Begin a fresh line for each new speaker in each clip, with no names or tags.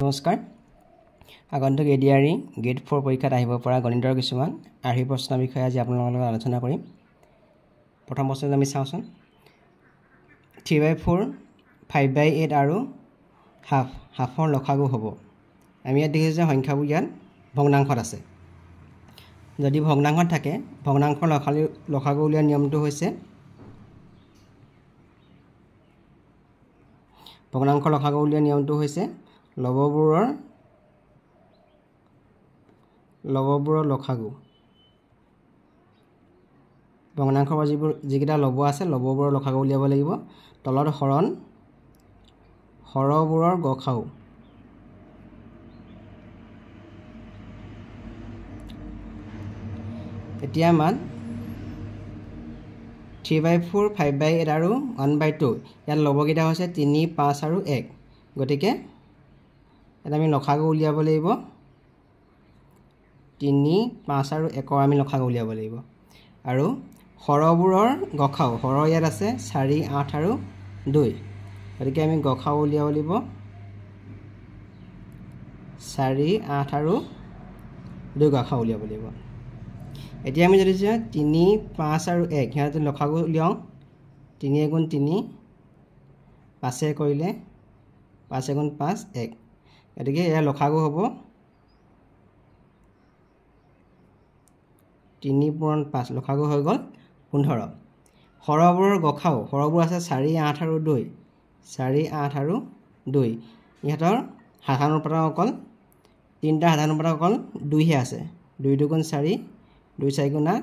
নমস্কাৰ আগন্তুক ADRE grade 4 পৰীক্ষাত আহিব পৰা গণিতৰ কিছুমান আৰ্হি প্ৰশ্নৰ বিষয়ে আজি আপোনালোকৰ লগত আলোচনা কৰিম। প্ৰথম প্ৰশ্নটো আমি চাওঁচোন। 3/4 5/8 আৰু হাফৰ লসাগু হ'ব। আমি ইয়াত দেখিছোঁ যে সংখ্যাবোৰ ইয়াত ভগ্নাংশত আছে। যদি ভগ্নাংশত থাকে ভগ্নাংশৰ লসাগু উলিওৱাৰ নিয়মটো হৈছে লববোৰৰ লসাগু। ভগ্নাংশৰ যিকেইটা লব আছে লববোৰৰ লসাগু উলিয়াব লাগিব। তলত হৰবোৰৰ গসাগু। এতিয়া মান 3/4 5/8 আৰু 1/2 ইয়াত লবকেইটা হৈছে 3 5 আৰু 1। গতিকে এটা আমি লসাগু উলিয়াব লাগিব। 3 5 আৰু 1 আমি লসাগু উলিয়াব লাগিব। আৰু হৰবোৰৰ গসাগু হৰ ইয়াত আছে 4 8 আৰু 2। গতিকে আমি গসাগু উলিয়াব লাগিব 4 8 আৰু 2 গসাগু উলিয়াব লাগিব। এতিয়া আমি যদি 3 5 আৰু 1 সিহঁতে লসাগু উলিয়াওঁ 3 × 3 5 কৰিলে 5 × 5 1। গতিকে ইয়াৰ লসাগু হ'ব 3 × 5 লসাগু হৈ গ'ল 15। হৰবোৰৰ গসাগু হৰবোৰ আছে 4 8 আৰু 2 4 8 আৰু 2। ইহঁতৰ সাধাৰণ উৎপাদক অকল তিনিটা সাধাৰণ উৎপাদক অকল 2হে আছে। 2 2 × 4 2 4 × 8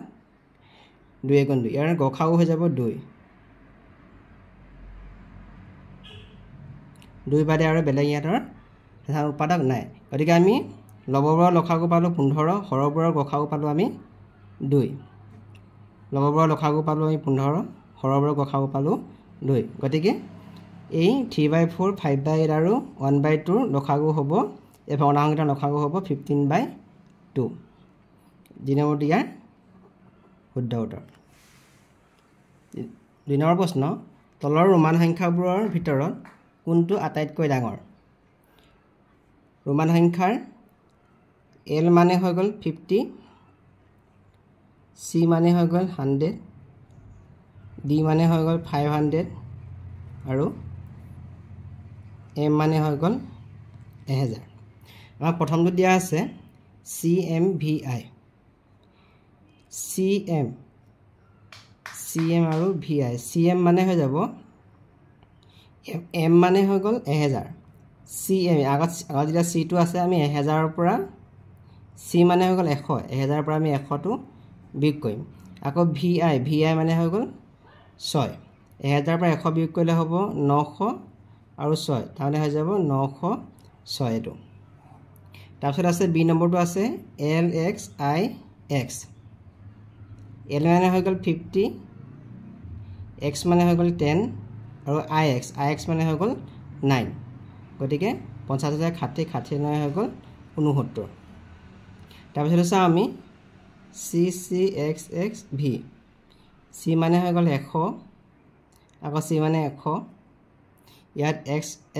2 1 × 2। ইয়াৰ গসাগু হৈ যাব 2। 2 বাদে আৰু বেলেগ ইহঁতৰ সাধাৰণ উৎপাদক নাই। গতিকে আমি লববোৰৰ লসাগু পালোঁ 15, হৰবোৰৰ গসাগু পালোঁ আমি 2। লববোৰৰ লসাগু পালোঁ আমি 15, হৰবোৰৰ গসাগু পালোঁ 2। গতিকে এই 3/4 5/8 আৰু 1/2 লসাগু হ'ব এই ভগ্নাংশকেইটাৰ লসাগু হ'ব 15/2। দুই নম্বৰটো ইয়াৰ শুদ্ধ উত্তৰ। 2 নম্বৰ প্ৰশ্ন। তলৰ ৰোমান সংখ্যাবোৰৰ ভিতৰত কোনটো আটাইতকৈ ডাঙৰ? ৰোমান সংখ্যাৰ L মানে হৈ গ'ল 50, C মানে হৈ গ'ল 100, D মানে হৈ গ'ল 500 আৰু M মানে হৈ গ'ল 1000। আমাক প্ৰথমটো দিয়া আছে CMVI। CM আৰু VI। CM মানে হৈ যাব M মানে হৈ গ'ল 1000। CM আগত যেতিয়া Cটো আছে আমি 1000ৰ পৰা C মানে হৈ গ'ল 100। 1000ৰ পৰা আমি 100টো বিয়োগ কৰিম। আকৌ VI মানে হৈ গ'ল 6। 1000ৰ পৰা 100 বিয়োগ কৰিলে হ'ব 900 আৰু 6 তাৰমানে হৈ যাব 906 এইটো। তাৰপিছত আছে B নম্বৰটো আছে LXIX। L মানে হৈ গ'ল 50, X মানে হৈ গ'ল 10 আৰু IX মানে হৈ গ'ল 9। গতিকে 50 60 60 9 হৈ গ'ল 69। তাৰপিছত চাওঁ আমি CCXXV। C মানে হৈ গ'ল 100, আকৌ C মানে 100, ইয়াত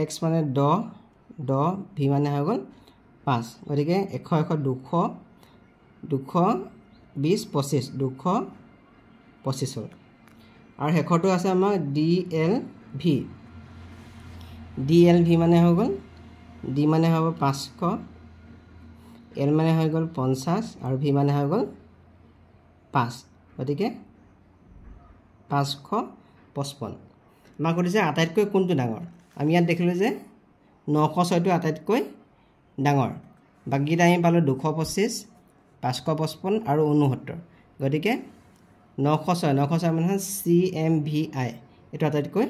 X মানে 10 V মানে হৈ গ'ল 5। গতিকে 100 100 200 220 25 225 হ'ল। আৰু শেষৰটো আছে আমাৰ DLV মানে হৈ গ'ল D মানে হ'ব 500, L মানে হৈ গ'ল 50 আৰু V মানে হৈ গ'ল 5। গতিকে 555। আমাক সুধিছে আটাইতকৈ কোনটো ডাঙৰ? আমি ইয়াত দেখিলোঁ যে 906টো আটাইতকৈ ডাঙৰ। বাকীকেইটা আমি পালোঁ 225 555 আৰু 69। গতিকে 906 মানে CMVI এইটো আটাইতকৈ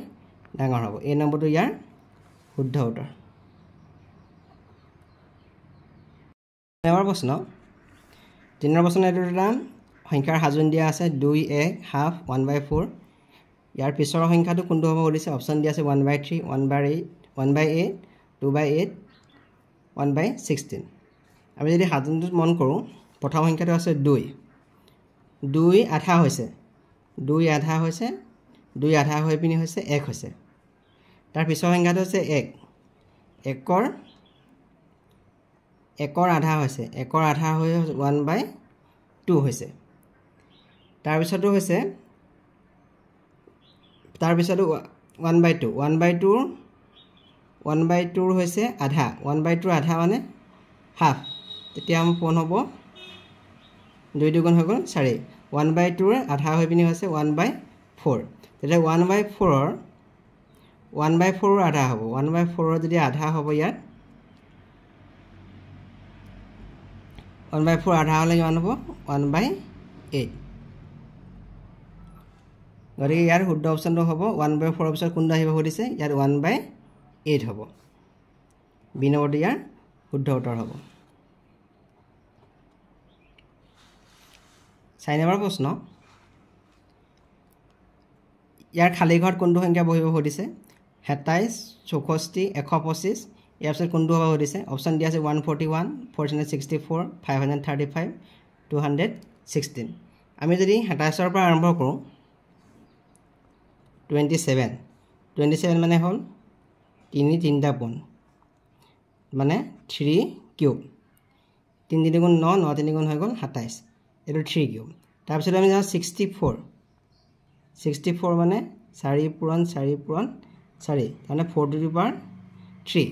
ডাঙৰ হ'ব। এই নম্বৰটো ইয়াৰ শুদ্ধ উত্তৰ। 3 নম্বৰ প্ৰশ্ন। 3 নম্বৰ প্ৰশ্ন এইটো এটা সংখ্যাৰ সাজোন দিয়া আছে 2 1 হাফ 1/4। ইয়াৰ পিছৰ সংখ্যাটো কোনটো হ'ব সুধিছে। অপশ্যন দিয়া আছে 1/3 1/8 2/8 1/16। আমি যদি সাজোনটোত মন কৰোঁ প্ৰথম সংখ্যাটো আছে 2 আধা হৈছে 2 আধা হৈ পিনি হৈছে 1 হৈছে। তাৰ পিছৰ সংখ্যাটো হৈছে 1 1ৰ 1ৰ আধা হৈছে 1ৰ আধা হৈ 1/2 হৈছে তাৰপিছতো হৈছে 1/2 1/2 হৈছে আধা 1/2 আধা মানে হাফ তেতিয়া আমাৰ পূৰণ হ'ব 2 দুগুণ হৈ গ'ল 4 1/2 আধা হৈ পিনি হৈছে 1/4 তেতিয়া 1/4 আধা হ'ব 1/4 যদি আধা হ'ব ইয়াত 1/4 আধা হ'লে কিমান হ'ব 1/8 গতিকে ইয়াৰ শুদ্ধ অপশ্যনটো হ'ব 1/4 পিছত কোনটো আহিব সুধিছে ইয়াত 1/8 হ'ব বি নম্বৰটো ইয়াৰ শুদ্ধ উত্তৰ হ'ব 4 নম্বৰ প্ৰশ্ন ইয়াৰ খালী ঘৰত কোনটো সংখ্যা বহিব সুধিছে 27 64 125 ইয়াৰ পিছত কোনটো হ'ব সুধিছে অপশ্যন দিয়া আছে 141 464 535 216 আমি যদি 27ৰ পৰা আৰম্ভ কৰোঁ 27 মানে হ'ল 3টা পোন মানে 3 কিউব 3 দুগুণ 9 9 3 গুণ হৈ গ'ল 27 এইটো 3 কিউব তাৰপিছত আমি যাওঁ 64 মানে 4 পূৰণ 4 পূৰণ 4 মানে 4 টু দি পাৱাৰ 3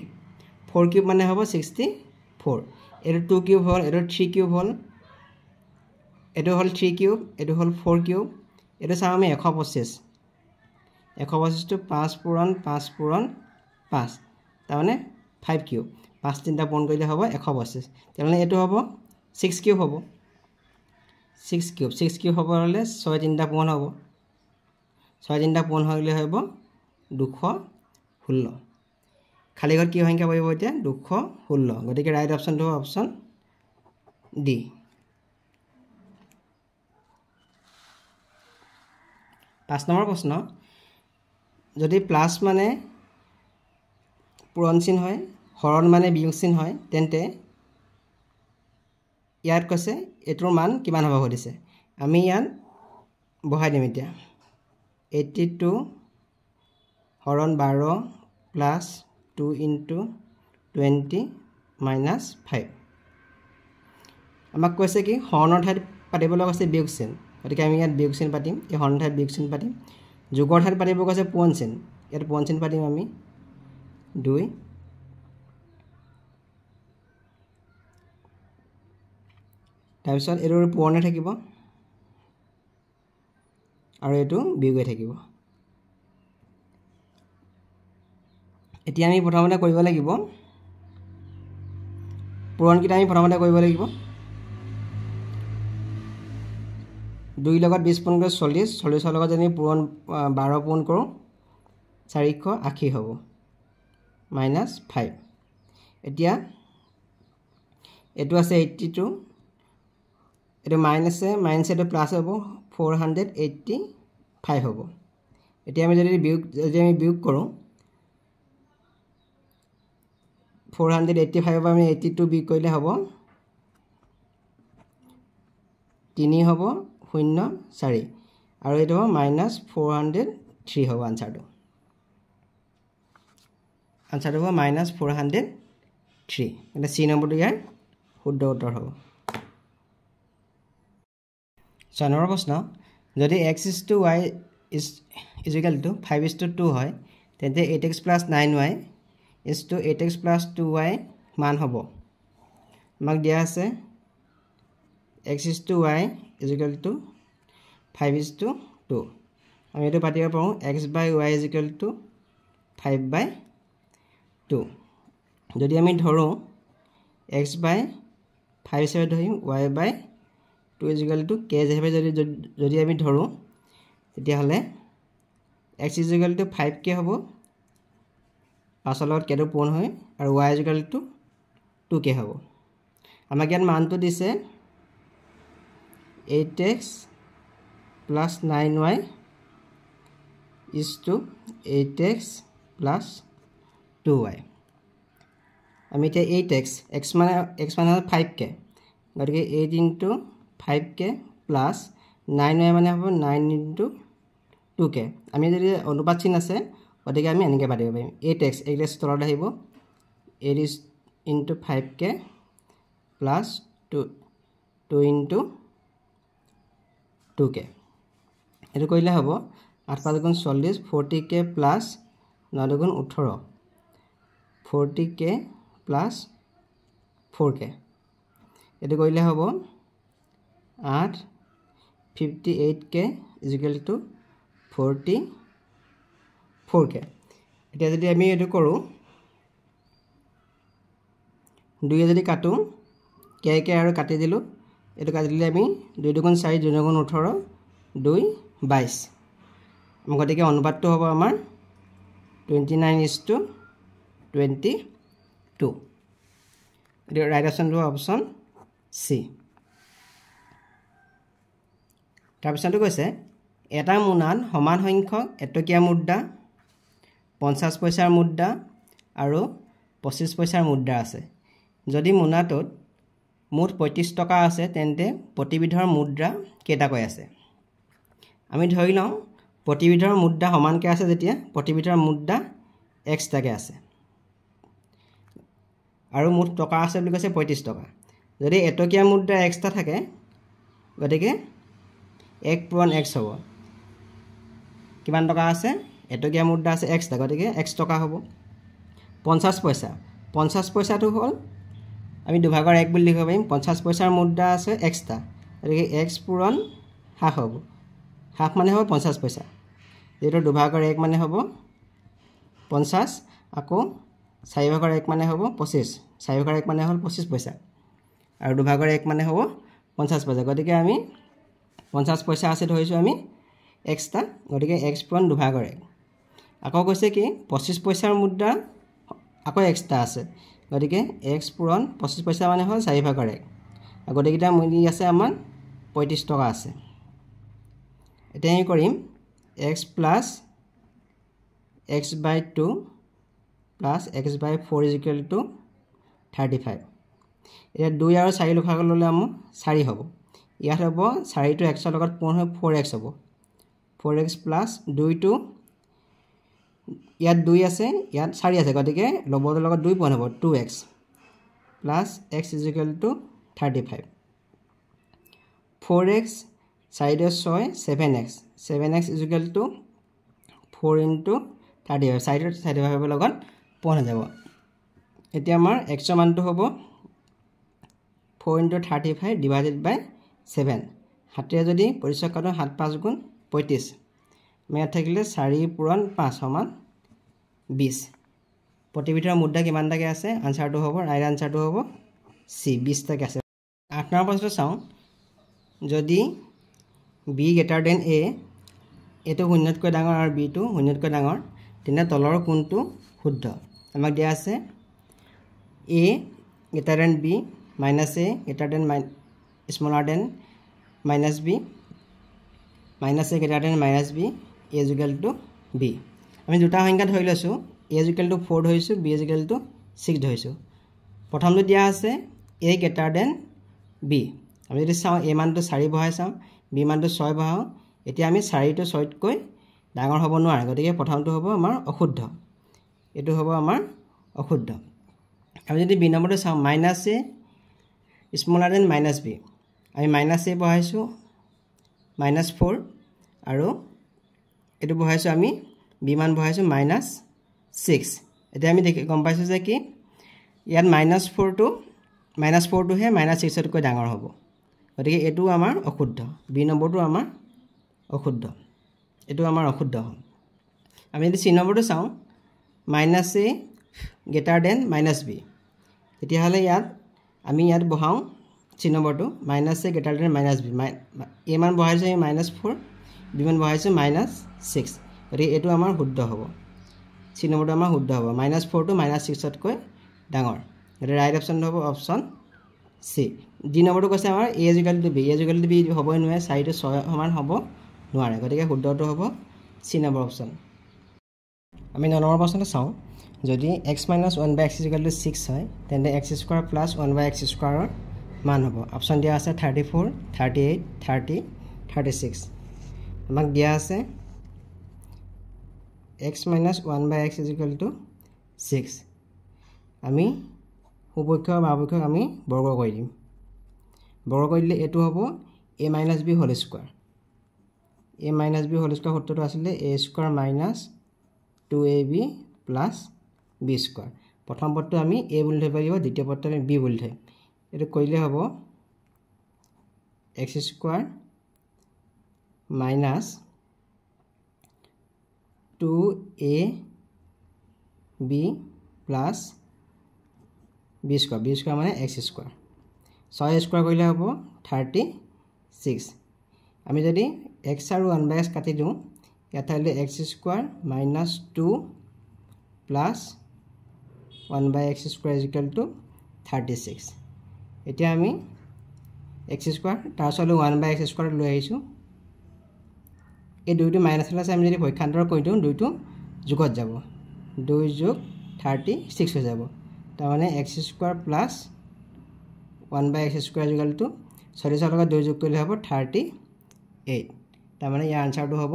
4 কিউব মানে হ'ব 64 এইটো 2 কিউব হ'ল এইটো 3 কিউব হ'ল এইটো হ'ল 3 কিউব এইটো হ'ল 4 কিউব এইটো চাওঁ আমি 125 125টো 5 পূৰণ 5 পূৰণ 5 তাৰমানে 5 কিউব 5 তিনিটা পূৰণ কৰিলে হ'ব 125 তাৰমানে এইটো হ'ব 6 কিউব হ'ব 6 কিউব হ'ব হ'লে 6 তিনিটা পূৰণ হ'ব 6 তিনিটা পূৰণ হ'লে হ'ব 216 খালী ঘৰত কি সংখ্যা বহিব এতিয়া 216 গতিকে ৰাইট অপশ্যনটো হ'ব অপশ্যন ডি 5 নম্বৰ প্ৰশ্ন যদি প্লাছ মানে পূৰণ চিন হয় হৰণ মানে বিয়োগ চিন হয় তেন্তে ইয়াত কৈছে এইটোৰ মান কিমান হ'ব সুধিছে আমি ইয়াত বহাই দিম এতিয়া 82 হৰণ 12 প্লাছ 2 ইনটু 20 মাইনাছ 5 আমাক কৈছে কি হৰণৰ ঠাইত পাতিবলৈ কৈছে বিয়োগ চিন গতিকে আমি ইয়াত বিয়োগ চিন পাতিম এই হৰণৰ ঠাইত বিয়োগ চিন পাতিম যোগৰ ঠাইত পাতিব কৈছে পূৰণ চিন ইয়াত পূৰণ চিন পাতিম আমি 2 তাৰপিছত এইটো পূৰণে থাকিব আৰু এইটো বিয়োগ হৈ থাকিব এতিয়া আমি প্ৰথমতে কৰিব লাগিব পূৰণকেইটা আমি প্ৰথমতে কৰিব লাগিব 2 লগত 20 পূৰণ কৰি 40 লগত যদি পূৰণ 12 পূৰণ কৰোঁ 480 হ'ব মাইনাছ 5 এতিয়া এইটো আছে 82 এইটো মাইনাছ এইটো প্লাছ হ'ব 485 হ'ব এতিয়া আমি যদি বিয়োগ কৰোঁ 485 পৰা আমি 82 বিয়োগ কৰিলে হ'ব 3 হ'ব 0 4 আৰু এইটো হ'ব মাইনাছ 403 হ'ব আনচাৰটো হ'ব মাইনাছ 403 মানে চি নম্বৰটো ইয়াৰ শুদ্ধ উত্তৰ হ'ব 6 নম্বৰ প্ৰশ্ন যদি x is to y is equal to 5:2 হয় তেন্তে 8x plus 9y is to 8x plus 2y মান হ'ব আমাক দিয়া আছে x is to y is equal to 5:2 আমি এইটো পাতিব পাৰোঁ x by y is equal to 5/2 যদি আমি ধৰোঁ x by 5 হিচাপে ধৰিম y by 2 is equal to k হিচাপে যদি আমি ধৰোঁ তেতিয়াহ'লে x is equal to 5k হ'ব 5 লগত k টো পূৰণ হয় আৰু y is equal to 2k হ'ব আমাক ইয়াত মানটো দিছে 8x plus 9y is to 8x plus 2y আমি এতিয়া 8x x মানে হ'ল 5k গতিকে 8 into 5k plus 9y মানে হ'ব 9 into 2k আমি যদি অনুপাত চিন আছে গতিকে আমি এনেকৈ পাতিব পাৰিম 8x তলত আহিব 8 into 5k plus 2 into 2k এইটো কৰিলে হ'ব 8 5 গুণ 40 40k প্লাছ 9 গুণ 18 40k প্লাছ 4k এইটো কৰিলে হ'ব 8 58k is equal to 44k এতিয়া যদি আমি এটো কৰো 2 যদি কাটো k আৰু কাটি দিলো এটো কাটি দিলে আমি 2 গুণ 4 2 গুণ 18 2 22 গতিকে অনুপাতটো হ'ব আমাৰ 29:22 এটো ৰাইট অপচন হ'ব অপচন সি তাৰপিছতো কৈছে এটা মুনাত সমান সংখ্যক এটকীয়া মুদ্ৰা 50 পইচাৰ মুদ্ৰা আৰু 25 পইচাৰ মুদ্ৰা আছে যদি মুনাটোত মুঠ 35 টকা আছে তেন্তে প্ৰতিবিধৰ মুদ্ৰা কেইটাকৈ আছে আমি ধৰি লওঁ প্ৰতিবিধৰ মুদ্ৰা সমানকৈ আছে যেতিয়া প্ৰতিবিধৰ মুদ্ৰা এক্সট্ৰাকৈ আছে আৰু মুঠ টকা আছে বুলি কৈছে 35 টকা যদি এটকীয়া মুদ্ৰা এক্সট্ৰা থাকে গতিকে 1 পূৰণ x হ'ব কিমান টকা আছে এটকীয়া মুদ্ৰা আছে x গতিকে x টকা হ'ব 50 পইচাটো হ'ল আমি দুভাগৰ 1 বুলি লিখিব পাৰিম 50 পইচাৰ মুদ্ৰা আছে এক্সট্ৰা গতিকে x পূৰণ হাফ হ'ব হাফ মানে হ'ব 50 পইচা যেটো দুভাগৰ 1 মানে হ'ব 50 আকৌ 4 ভাগৰ 1 মানে হ'ব 25 4 ভাগৰ 1 মানে হ'ল 25 পইচা আৰু দুভাগৰ 1 মানে হ'ব 50 পইচা গতিকে আমি 50 পইচা আছে ধৰিছো আমি এক্সট্ৰা গতিকে x পূৰণ দুভাগৰ 1 আকৌ কৈছে কি 25 পইচাৰ মুদ্ৰা আকৌ এক্সট্ৰা আছে গতিকে x পূৰণ 25 পইচা মানে হ'ল 4 ভাগৰ 1 গতিকেটা মুনি আছে আমাৰ 35 টকা আছে এতিয়া আমি কৰিম x plus x/2 plus x/4 is equal to 35 এটা 2 আৰু 4 লখাগ ললে আম 4 হ'ব ইয়াত হ'ব 4 টো x ৰ লগত পূৰণ হৈ 4x হ'ব 4x plus 2 টো ইয়াত 2 আছে ইয়াত 4 আছে গতিকে লবৰ লগত 2 পূৰণ হ'ব 2x plus x is equal to 35 4x 4 6 7x is equal to 4 into 35 35 লগত পূৰণ হৈ যাব এতিয়া আমাৰ x ৰ মানটো হ'ব 4 into 35 divided by 7 হাতে যদি পৰিচয় কৰোঁ 7 5 গুণ 35 মেথ থাকিলে 4 পূৰণ 5 সমান 20 প্ৰতিবিধৰ মুদ্ৰা কিমান টাকে আছে আনসাৰটো হ'ব ৰাইট আনসাৰটো হ'ব সি 20 টাকে আছে 8 নম্বৰ প্ৰশ্ন চাওঁ যদি b greater than a এটো শূন্যতকৈ ডাঙৰ আৰু b টো শূন্যতকৈ ডাঙৰ তেনে তলৰ কোনটো শুদ্ধ আমাক দিয়া আছে a greater than b minus a greater than smaller than minus b minus a greater than minus b a is equal to b আমি দুটা সংখ্যা ধৰি লৈছো a is equal to 4 ধৰিছো b is equal to 6 ধৰিছো প্ৰথমটো দিয়া আছে a greater than b আমি যদি চাও a মানটো 4 বহাই চাও b মানটো 6 বহাও এতিয়া আমি 4 টো 6 তকৈ ডাঙৰ হ'ব নোৱাৰে গতিকে প্ৰথমটো হ'ব আমাৰ অশুদ্ধ এটো হ'ব আমাৰ অশুদ্ধ আমি যদি b নম্বৰটো চাও minus a smaller than minus b আমি minus a বহাইছো minus 4 আৰু এটো বহাইছো আমি b মান বহাইছো minus 6 এতিয়া আমি দেখি গম পাইছো যে কি ইয়াত minus 4 টো হে minus 6 তকৈ ডাঙৰ হ'ব গতিকে এটো আমাৰ অশুদ্ধ b নম্বৰটো আমাৰ অশুদ্ধ এটো আমাৰ অশুদ্ধ আমি যদি c নম্বৰটো চাও minus a greater than minus b তেতিয়া হলে ইয়াত আমি ইয়াত বহাও c নম্বৰটো minus a greater than minus b a মান বহাইছো minus 4 b মান বহাইছো minus 6 গতিকে এটো আমাৰ শুদ্ধ হ'ব c নম্বৰটো আমাৰ শুদ্ধ হ'ব minus 4 টো minus 6 তকৈ ডাঙৰ এটা ৰাইট অপচন হ'ব অপচন সি ডি নম্বৰটো কৈছে আমাৰ a is equal to b হ'বই নোৱাৰে 4 টো 6 সমান হ'ব নোৱাৰে গতিকে শুদ্ধটো হ'ব সি নম্বৰ অপচন আমি 9 নম্বৰ প্ৰশ্নটো চাওঁ যদি x - 1 / x = 6 হয় তেন্তে x² + 1 / x² ৰ মান হ'ব অপচন দিয়া আছে 34 38 30 36 আমাক দিয়া আছে x - 1 / x = 6 আমি সুপক্ষ আৰু বামপক্ষক আমি বৰ্গ কৰি দিম বৰ্গ কৰি দিলে এইটো হ'ব a minus b whole square a minus b whole square সূত্ৰটো আছিলে a square minus 2ab plus b square প্ৰথম পদটো আমি a বুলি ধৰিব লাগিব দ্বিতীয় পদটো আমি b বুলি ধৰিম এইটো কৰিলে হ'ব x square minus 2ab plus b square মানে x square 6 square কৰিলে হ'ব 36 আমি যদি x আৰু 1/x কাটি দিওঁ ইয়াত হ'লে x square minus 2 plus 1/x square is equal to 36 এতিয়া আমি x square তাৰ সৈতে 1/x square লৈ আহিছো এই দুইটো মাইনাস হলে আমি যদি পক্ষান্তৰ কৰি দিওঁ দুইটো যোগত যাব 2 যোগ 36 হৈ যাব তাৰ মানে x square plus 1/x square is equal to 40 লগত 2 যোগ কৰিলে হ'ব 38 তাৰ মানে ইয়াৰ আনসাৰটো হ'ব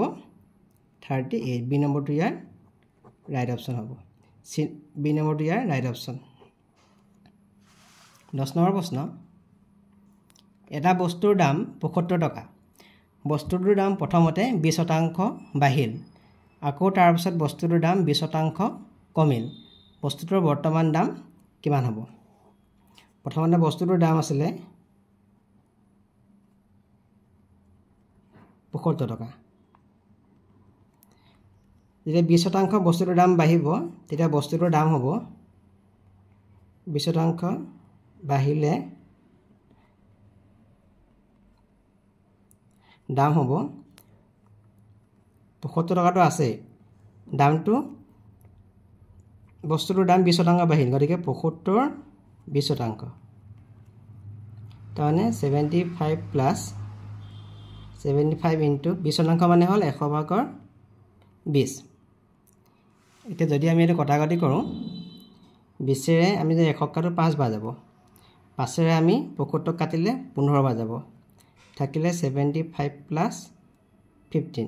38 বি নম্বৰটো ইয়াৰ ৰাইট অপচন হ'ব বি নম্বৰটো ইয়াৰ ৰাইট অপচন 10 নম্বৰ প্ৰশ্ন এটা বস্তুৰ দাম 75 টকা বস্তুটোৰ দাম প্ৰথমতে 20% বাঢ়িল আকৌ তাৰ পিছত বস্তুটোৰ দাম 20% কমিল বস্তুটোৰ বৰ্তমান দাম কিমান হ'ব প্ৰথমতে বস্তুটোৰ দাম আছিল 75 টকা যেতিয়া 20% বস্তুটোৰ দাম বাঢ়িব তেতিয়া বস্তুটোৰ দাম হ'ব 20% বাঢ়িলে দাম হ'ব 75 টকাটো আছে দামটো বস্তুটোৰ দাম 20% বাঢ়িল গতিকে 75 20% তাহলে 75 plus 75 into 20% মানে হল 100 ভাগৰ 20 এতিয়া যদি আমি এটা কটাকটি কৰো 20 ৰে আমি যে 100 কাটো 5 বাৰ যাব 5 ৰে আমি 75 কাটিলে 15 বাৰ যাব থাকিলে 75 plus 15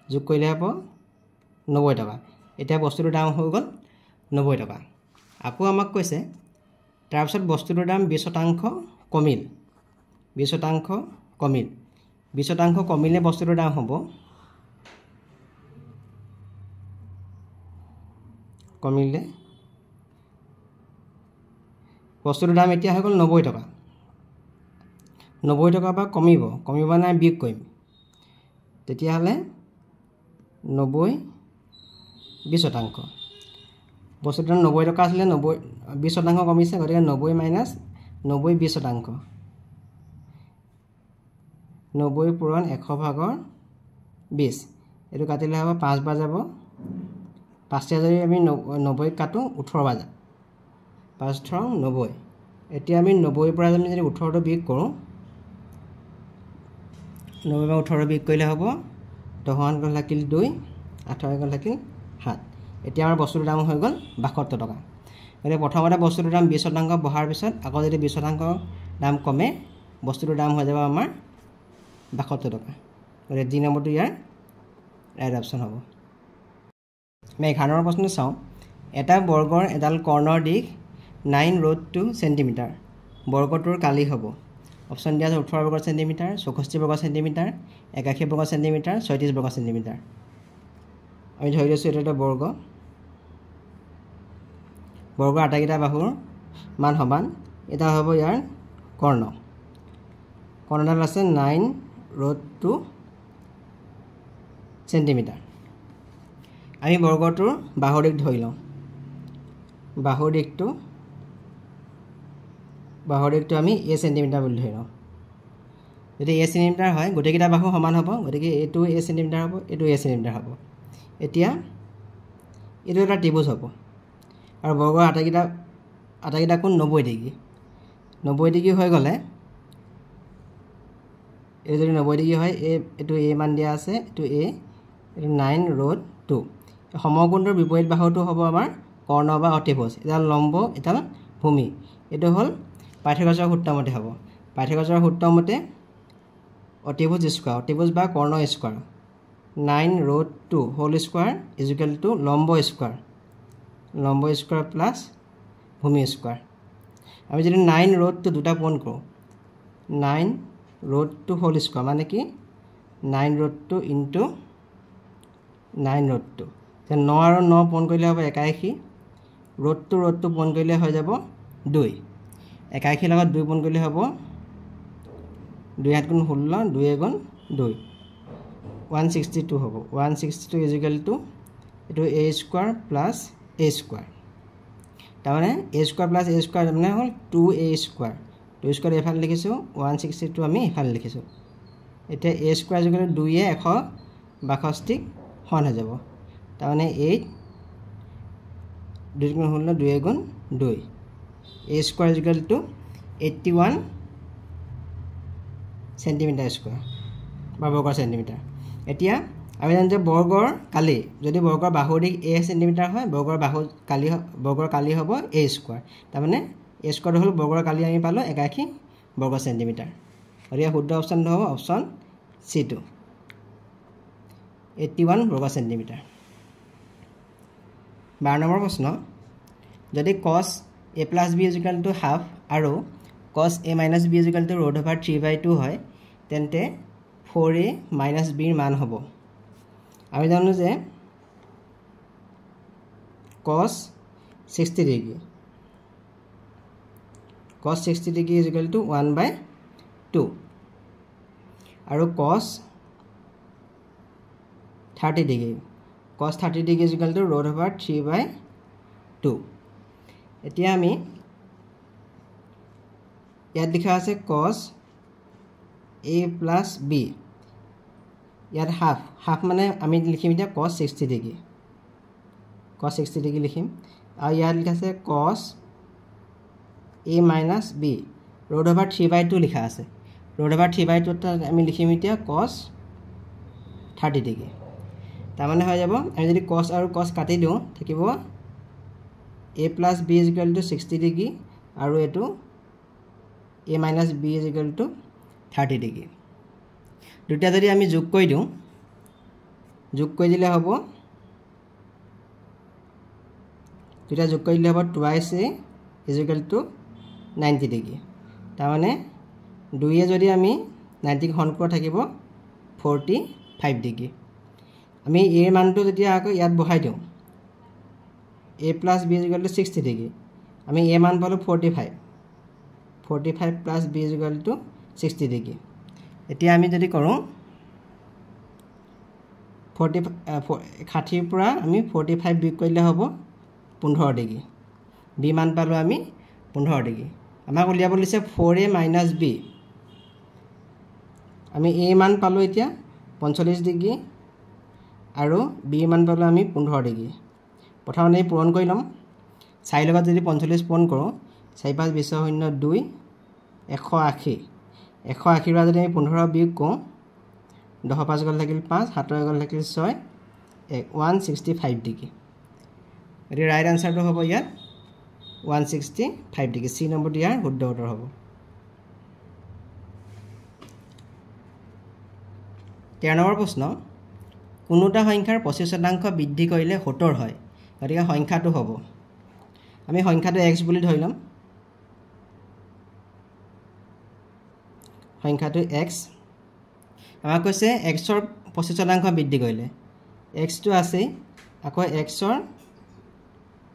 যোগ কৰিলে হ'ব 90 টকা এতিয়া বস্তুটোৰ দাম হৈ গ'ল 90 টকা আকৌ আমাক কৈছে তাৰ পিছত বস্তুটোৰ দাম 20% কমিল 20% কমিল 20% কমিলে বস্তুটোৰ দাম হ'ব কমিলে বস্তুটোৰ দাম এতিয়া হৈ গ'ল 90 টকা 90 টকা বা কমিব না বিয়োগ কৰিম তেতিয়া হলে 90 20% বস্তুটোৰ 90 টকা আছিল 90 20% কমিছে গতিকে 90 minus 90 20% 90 পূৰণ 100 ভাগৰ 20 এটো কাটিলে হ'ব 5 বাৰ যাব 5 যদি আমি 90 কাটো 18 বাৰ যাব 5 থং 90 এতিয়া আমি 90 পৰা আমি যদি 18 টো বিয়োগ কৰো 90 বা 18 বিয়োগ কৰিলে হ'ব 10 গল থাকিল 2 18 গল থাকিল 7 এতিয়া আমাৰ বস্তুৰ দাম হৈ গ'ল 72 টকা মানে প্ৰথমতে বস্তুৰ দাম 20% বহাৰ পিছত আকৌ যদি 20% দাম কমে বস্তুৰ দাম হৈ যাব আমাৰ 72 টকা মানে ডি নম্বৰটো ইয়াৰ ৰাইট অপচন হ'ব মই 11 নম্বৰ প্ৰশ্ন চাও এটা বৰ্গৰ এডাল কৰ্ণৰ দিশ 9 ৰুট 2 সেন্টিমিটাৰ বৰ্গটোৰ কালি হ'ব অপচন দিয়া আছে 18 বৰ্গ সেন্টিমিটাৰ 64 বৰ্গ সেন্টিমিটাৰ 81 বৰ্গ সেন্টিমিটাৰ 36 বৰ্গ সেন্টিমিটাৰ আমি ধৰি লৈছো এটা বৰ্গ বৰ্গৰ আটাইকেইটা বাহুৰ মান সমান এটা হ'ব ইয়াৰ কৰ্ণ কৰ্ণডাল আছে 9 ৰুট 2 সেন্টিমিটাৰ আমি বৰ্গটোৰ বাহুৰ দিশ ধৰি লওঁ বাহুৰ দিশটো আমি a সেন্টিমিটাৰ বুলি ধৰি লওঁ যদি a সেন্টিমিটাৰ হয় গোটেইকেইটা বাহু সমান হ'ব গতিকে এটো a সেন্টিমিটাৰ হ'ব এটো a সেন্টিমিটাৰ হ'ব এতিয়া এটো এটা ত্ৰিভুজ হ'ব আৰু বৰ্গৰ আটাইকেইটা কোণ 90 ডিগ্ৰী 90 ডিগ্ৰী হৈ গলে এই যদি 90 ডিগ্ৰী হয় এটো a মান দিয়া আছে এটো a এটো 9 ৰুট 2 সমকোণৰ বিপৰীত বাহুটো হ'ব আমাৰ কৰ্ণ বা অতিভুজ এটা লম্ব এটা ভূমি এটো হল পাইথাগোৰাছৰ সূত্ৰ মতে হ'ব পাইথাগোৰাছৰ সূত্ৰ মতে অতিভুজ বা কৰ্ণ square 9 root 2 whole square is equal to লম্ব স্কয়াৰ প্লাস ভূমি স্কয়াৰ আমি যদি 9 ৰোডটো দুটা পূৰণ কৰোঁ 9 ৰোডটো হোল স্কোৱাৰ মানে কি 9 ৰোডটো ইনটু 9 ৰোডটো 9 আৰু 9 পূৰণ কৰিলে হ'ব 81 ৰোডটো পূৰণ কৰিলে হৈ যাব 2 81 লগত 2 পূৰণ কৰিলে হ'ব 2 7 গুণ 16 2 গুণ 2 162 হ'ব 162 ইজ ইকুৱেল টু এটো a square plus a square তাৰমানে a square plus a square মানে হ'ল 2a স্কয়াৰ 2 স্কয়াৰ এফালে লিখিছো 162 আমি এফালে লিখিছো এটা a square is equal two 2a 162 হন হৈ যাব তাৰমানে 8 2 গুণ 16 2 গুণ 2 a square is equal two 81 centimetre square বা বৰ্গ সেন্টিমিটাৰ এতিয়া আমি জানো যে বৰ্গৰ কালি যদি বৰ্গৰ বাহুৰ দিক a সেন্টিমিটাৰ হয় বৰ্গৰ বাহু কালি হ'ব a স্কয়াৰ তাৰ মানে a স্কয়াৰ হ'ল বৰ্গৰ কালি আমি পালো 81 বৰ্গ সেন্টিমিটাৰ আৰু ইয়াৰ শুদ্ধ অপচনটো হ'ব অপচন C2 81 বৰ্গ সেন্টিমিটাৰ 12 নম্বৰ প্ৰশ্ন যদি cos a plus b = half আৰু cos a minus b = root over 3/2 হয় তেন্তে 4a minus b ৰ মান হ'ব আমি জানো যে cos 60 degree cos 60 degree is equal to 1/2 আৰু cos 30 degree is equal to root over 3/2 এতিয়া আমি ইয়াত লিখা আছে cos a plus b ইয়াত হাফ মানে আমি লিখিম এতিয়া cos 60 ডিগ্ৰী লিখিম আৰু ইয়াত লিখা আছে cos a minus b root over 3/2 লিখা আছে root over 3/2 আমি লিখিম এতিয়া cos 30 ডিগ্ৰী তাৰ মানে হৈ যাব আমি যদি cos আৰু cos কাটি দিও থাকিব a plus b is equal to 60 degree আৰু এটো a minus b is equal to 30 degree দুটা যদি আমি যোগ কৰি দিলে হ'ব দুটা যোগ কৰি দিলে হ'ব twice a is equal to 90 degree তাৰ মানে 2 এ যদি আমি 90 ঘন কৰা থাকিব 45 ডিগ্ৰী আমি a ৰ মানটো যেতিয়া আকৌ ইয়াত বহাই দিও a plus b is equal to 60 degree আমি a মান পালো 45 plus b is equal to 60 degree এতিয়া আমি যদি কৰো 60 পৰা আমি 45 বিয়োগ কৰিলে হ'ব 15 ডিগ্ৰী b মান পালো আমি 15 ডিগ্ৰী আমাক উলিয়াব দিছে 4a minus b আমি a মান পালো এতিয়া 45 ডিগ্ৰী আৰু b মান পালো আমি 15 ডিগ্ৰী প্ৰথমে পূৰণ কৰি লম 4 লগত যদি 45 পূৰণ কৰো 4 5 20 0 2 180 ৰ যদি আমি 15 বিয়োগ কৰো 10 5 গল থাকিল 5 7 গল থাকিল 6 165 ডিগ্ৰী এটি ৰাইট আনসাৰটো হ'ব ইয়াত 165 ডিগ্ৰী সি নম্বৰটো ইয়াৰ শুদ্ধ উত্তৰ হ'ব 13 নম্বৰ প্ৰশ্ন কোনোটা সংখ্যাৰ 25% বৃদ্ধি কৰিলে 70 হয় গতিকে সংখ্যাটো হ'ব আমি সংখ্যাটো x বুলি ধৰি লম সংখ্যাটো x আমাক কৈছে x ৰ 25% বৃদ্ধি কৰিলে x টো আছে আকৌ x ৰ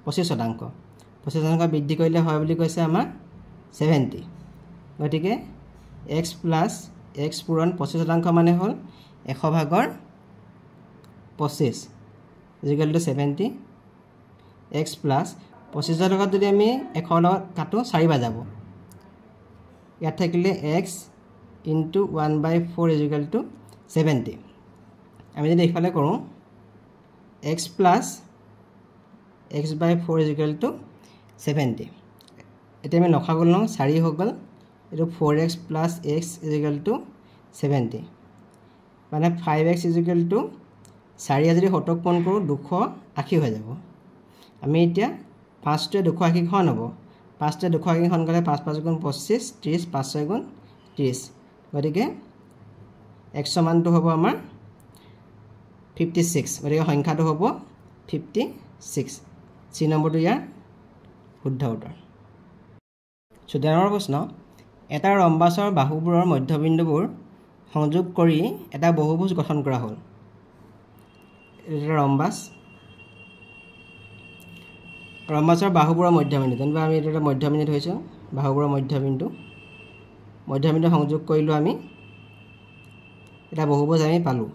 25% বৃদ্ধি কৰিলে হয় বুলি কৈছে আমাৰ 70 গতিকে x plus x পূৰণ 25% মানে হ'ল 100 ভাগৰ 25 = 70 x plus 25 লগত যদি আমি 100 লগত কাটো 4 বা যাব ইয়াত থাকিলে x into 1/4 = 70 আমি যদি ইফালে কৰো x plus x/4 = 70 এটা আমি লখাগল ন 4 হৈ গল এটো 4x plus x = 70 মানে 5x = 4 যদি হতক পূৰণ কৰো 280 হৈ যাব আমি এতিয়া 5 তে 280 ঘন হ'ব 5 তে 280 ঘন গলে 5 5 গুণ 25 30 5 6 গুণ 30 গতিকে x সমানটো হ'ব আমাৰ 56 গতিকে সংখ্যাটো হ'ব 56 সি নম্বৰটো ইয়াৰ শুদ্ধ উত্তৰ 14 নম্বৰ প্ৰশ্ন এটা ৰম্বাছৰ বাহুবোৰৰ মধ্যবিন্দুবোৰ সংযোগ কৰি এটা বহুভুজ গঠন কৰা হ'ল এটা ৰম্বাছৰ বাহুবোৰৰ মধ্যবিন্দু যেনিবা আমি এটা মধ্যবিন্দু থৈছোঁ বাহুবোৰৰ মধ্যবিন্দু সংযোগ কৰিলোঁ আমি এটা বহুভুজ আমি পালোঁ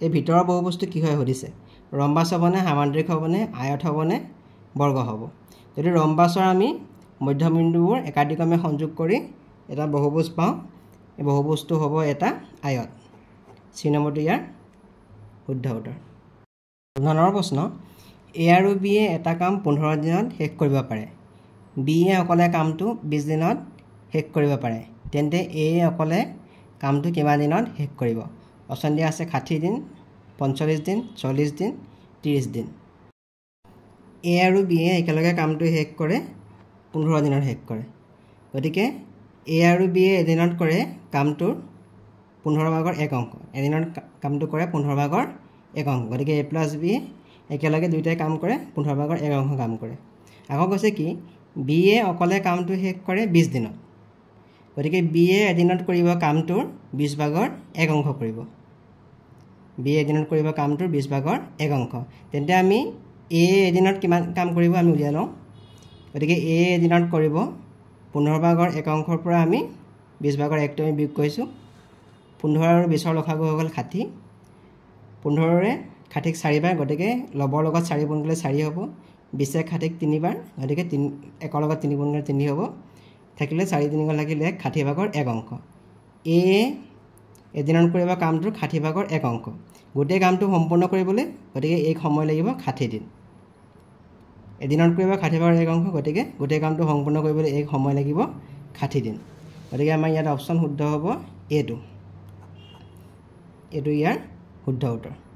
এই ভিতৰৰ বহুভুজটো কি হয় সুধিছে ৰম্বাছ হ'বনে সামান্তৰিক হ'বনে আয়ত হ'বনে বৰ্গ হ'ব যদি ৰম্বাছৰ আমি মধ্যবিন্দুবোৰ একাধিক্ৰমে সংযোগ কৰি এটা বহুভুজ পাওঁ এই বহুভুজটো হ'ব এটা আয়ত সি নম্বৰটো ইয়াৰ শুদ্ধ উত্তৰ 15 নম্বৰ প্ৰশ্ন এ আৰু বি এ এটা কাম 15 দিনত শেষ কৰিব পাৰে বি এ অকলে কামটো 20 দিনত শেষ কৰিব পাৰে তেন্তে এ অকলে কামটো কিমান দিনত শেষ কৰিব অপশ্যন দিয়া আছে 60 দিন 45 দিন 40 দিন 30 দিন এ আৰু বি এ একেলগে কামটো শেষ কৰে 15 দিনত শেষ কৰে গতিকে এ আৰু বি এ এদিনত কৰে কামটোৰ 15 ভাগৰ 1 অংশ এদিনত কামটো কৰে 15 ভাগৰ 1 অংশ গতিকে এ প্লাছ বি একেলগে দুইটাই কাম কৰে 15 ভাগৰ 1 অংশ কাম কৰে আকৌ কৈছে কি বি এ অকলে কামটো শেষ কৰে 20 দিনত গতিকে বি এ এদিনত কৰিব কামটোৰ 20 ভাগৰ 1 অংশ কৰিব বি এ এদিনত কৰিব কামটোৰ 20 ভাগৰ 1 অংশ তেন্তে আমি এ এদিনত কিমান কাম কৰিব আমি উলিয়াই লওঁ গতিকে এ এদিনত কৰিব 15 ভাগৰ 1 অংশৰ পৰা আমি 20 ভাগৰ 1টো আমি বিয়োগ কৰিছোঁ 15 আৰু 20ৰ লসাগু হৈ গ'ল 60 15ৰে 60ক 4 বাৰ গতিকে লবৰ লগত 4 গুণ কৰিলে 4 হ'ব 20ে 60ক 3 বাৰ গতিকে 1ৰ লগত 3 গুণ কৰিলে 3 হ'ব থাকিলে 4 3 গুণ লাগিলে 60 ভাগৰ 1 অংশ এ এদিনত কৰিব কামটোৰ 60 ভাগৰ 1 অংশ গোটেই কামটো সম্পূৰ্ণ কৰিবলৈ গতিকে এই সময় লাগিব 60 দিন এদিনত কৰিব 60 ভাগৰ 1 অংশ গতিকে গোটেই কামটো সম্পূৰ্ণ কৰিবলৈ এই সময় লাগিব 60 দিন গতিকে আমাৰ ইয়াত অপশ্যন শুদ্ধ হ'ব এইটো ইয়াৰ শুদ্ধ উত্তৰ